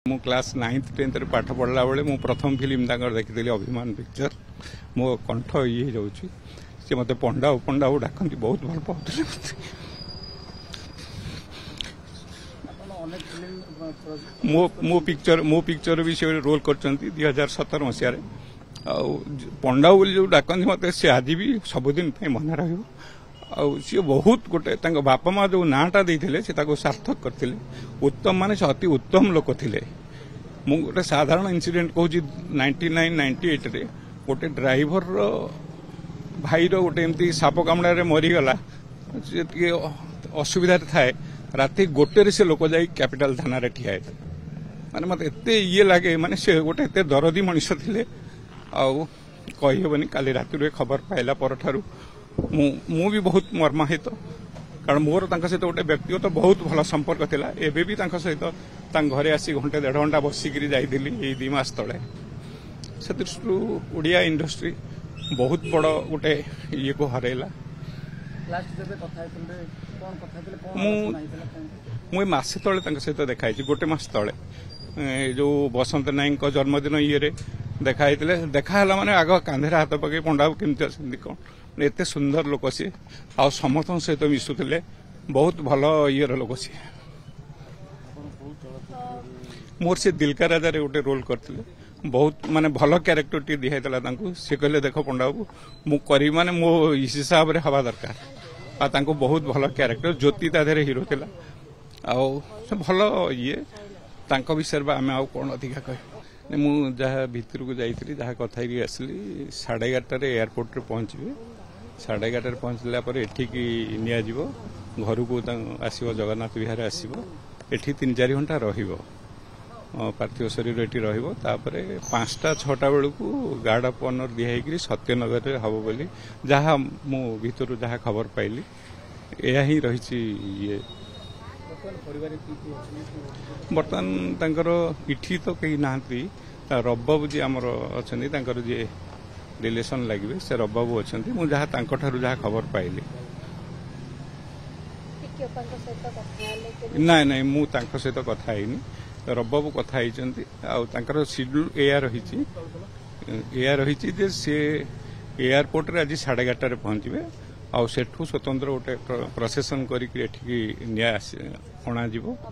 मु class 9th 10th रे पाठ पढ़ला बेले मु प्रथम फिल्म तांकर देखिली अभिमान पिक्चर मो कंठ ये जाउची से मते पंडा पंडा डाकंती बहुत भल पाउतले मो पिक्चर भी से रोल करचंती 2017 मसिया रे आ पंडा बोली जो डाकंती मते से आज भी सबुदिन पे मन रहयो आ सी बहुत गोटे बापा माँ जो नाटा देते से सार्थक करते उत्तम माने से अति उत्तम लोक थे मु गोटे साधारण इनसीडेंट कहूँ 1998 रे गोटे ड्राइवर भाई रोटे एमती साप कामड़ा मरीगला असुविधा थाए राति गोटे से लोक जा कैपिटल थाना रे ठिया माने मत एते ये लगे माने से गोटे एते दरदी मनीष थे आईहबनी काली राति खबर पाइला पर ठारू मु भी बहुत मर्माहित कारण मोर सहित गोटे व्यक्तिगत बहुत भल संपर्क थिला एबे भी सहित घरे आसी घंटे 1.5 घंटा बसिकी जाइली 2 मास तले से दृष्टि ओडिया इंडस्ट्री बहुत बड़ गोटे ये को हरैला मु मासे तले सहित देखाई गोटे मास तले जो बसंत नायक जन्मदिन ये देखाई देखा माने आग कांधे हाथ पकई पंडा केमती अच्छे कौन एते सुंदर लोक सी आ समस्त सहित मिशुले बहुत भल ये लोक सी मोर से दिल का राजा रे गोटे रोल करते बहुत माने भल क्यारेक्टर टी दिखाई सी कहले देख पंडा बाबू मु करी माने मो इस हिसाब से हवा दरकार आ बहुत भल क्यारेक्टर ज्योति ताधे हिरो थिला आ भल ये विषय आम आउ कौन अधिका कह मु जहाँ भितर को जाइली जहाँ कथा आसली 11:30 एयरपोर्ट रे पहुंचे 11:30 पहुंचला एठिकी नियाजिबो घर को आसीबो जगन्नाथ विहार आसीबो एठी 3-4 घंटा रहिबो पार्थिव शरीर एठी रहिबो तापरे 5टा-6टा बेलू गार्ड ऑफ ऑनर दिहाई सत्यनगर रे हबो बोली जहाँ मु भितर जहाँ खबर पाइली एया ही रही ये बर्तमान इठी तो कहीं नहांती रबाबू जी आमर अच्छा जी रिलेशन लगे से रबाबू अच्छा मुझे जहाँ खबर पाइली ना ना मु सहित कथा रबाबू कथा शेड्यूल या रही सी एयरपोर्ट रे आज 11:30 पहुंचे आउ सेठू स्वतंत्र गोटे प्रोसेसन करके अणा